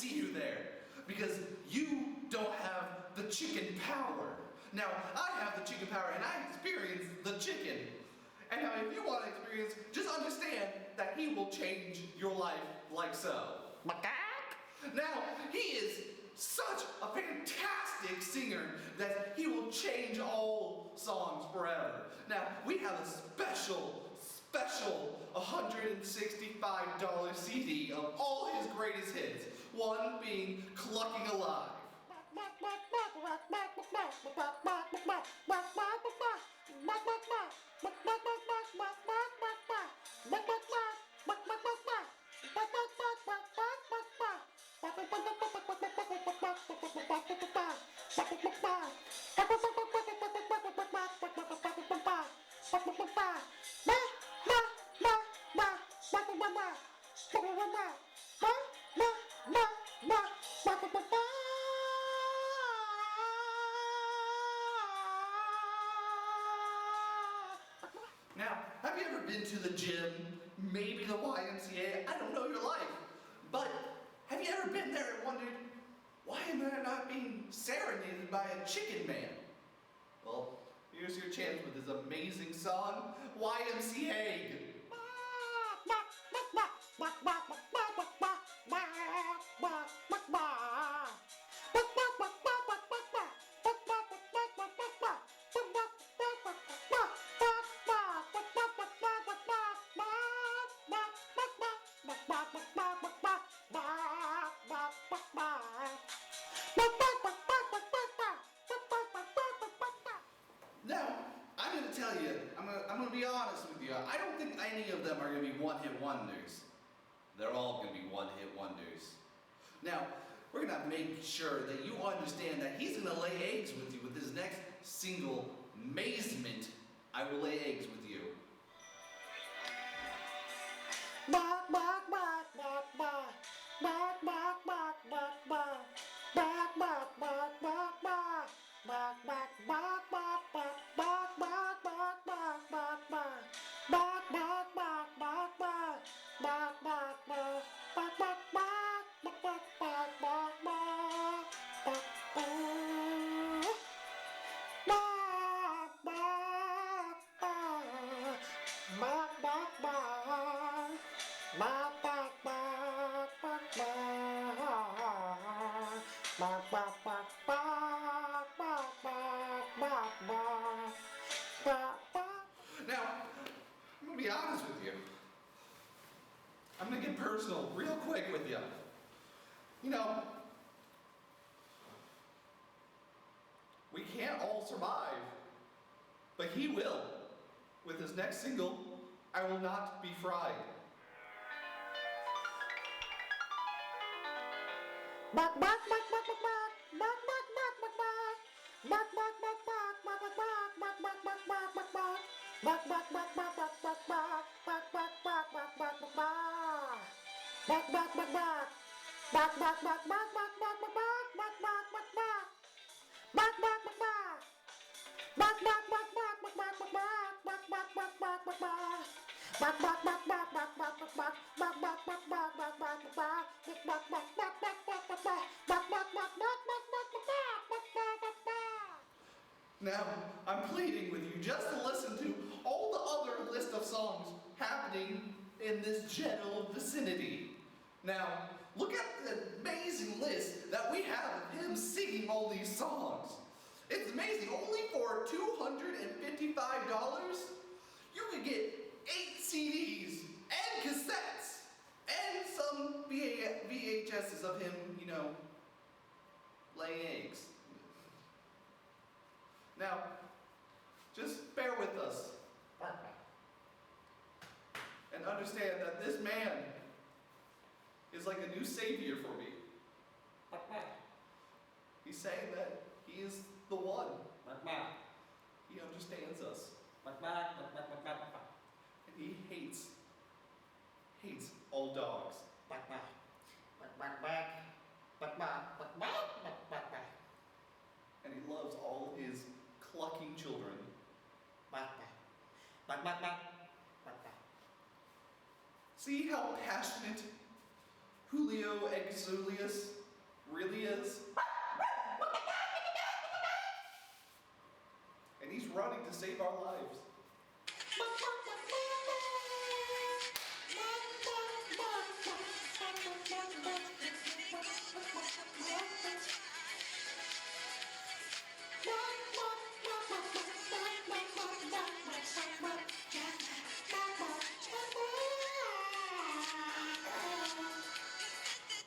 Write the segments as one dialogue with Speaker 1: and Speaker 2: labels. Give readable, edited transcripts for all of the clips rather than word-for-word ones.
Speaker 1: see you there because you don't have the chicken power. Now, I have the chicken power and I experience the chicken. And now if you want to experience, just understand that he will change your life like so. Now, he is such a fantastic singer that he will change all songs forever. Now, we have a special $165 CD of all his greatest hits. One being Clucking Alive. Now, have you ever been to the gym, maybe the YMCA? I don't know your life, but have you ever been there and wondered, why am I not being serenaded by a chicken man? Well, here's your chance with this amazing song, YMCA. Now, I'm going to tell you, I'm going to be honest with you, I don't think any of them are going to be one-hit wonders. They're all going to be one-hit wonders. Now, we're going to make sure that you understand that he's going to lay eggs with you with his next single, Amazement, I Will Lay Eggs With You.
Speaker 2: Bark, bark, bark, bark, bark. Bark, bark, bark, bark, bark. Bark, bark, bark, bark, bark. Bark, bark, bark, bark, bark. Bark, bark, bark, bark, bark, bark. Bark, bark, bark, bark, bark. Bark, bark, bark. Bark, bark, bark. Bark, bark, bark, bark, bark. Bark, bark. Bark, bark, bark. Bark, bark, bark. Bark, bark, bark, bark, bark. Bark, bark, bark, bark, bark, bark, bark, bark. Bark, bark.
Speaker 1: Now, I'm going to be honest with you. I'm going to get personal real quick with you. You know, we can't all survive, but he will. With his next single, I Will Not Be Fried.
Speaker 2: Bark, bark, bark, bark, bark, bark. Bark, bark, bark, bark, bark. Bark, bark, bark, bark, bark, bark, bark, bark, bark, bark, bark, bark. Bark, bark, bark, bark, bark, bark, bark. Bark, bark, bark, bark, bark, bark, bark. Bark, bark, bark, bark. Bark, bark, bark, bark, bark, bark, bark, bark, bark, bark, bark. Bark, bark, bark, bark. Bark, bark, bark, bark, bark, bark, bark, bark, bark, bark, bark, bark, bark. Bark, bark, bark, bark, bark, bark, bark, bark. Bark, bark, bark, bark, bark, bark, bark, bark. Bark, bark, bark, bark, bark, bark, bark, bark. Bark, bark, bark, bark, bark, bark, bark, bark, bark.
Speaker 1: Now, I'm pleading with you just to listen to all the other list of songs happening in this general vicinity. Now, look at the amazing list that we have of him singing all these songs. It's amazing. Only for $255, you can get 8 CDs and cassettes and some VHSs of him, you know, laying eggs. Now, just bear with us and understand that this man is like a new savior for me. He's saying that he is the one. He understands us. And he hates all dogs. And he loves all his clucking children. See how passionate, Julio Exulius really is. And he's running to save our lives.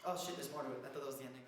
Speaker 2: Oh shit, there's more to it. I thought that was the ending.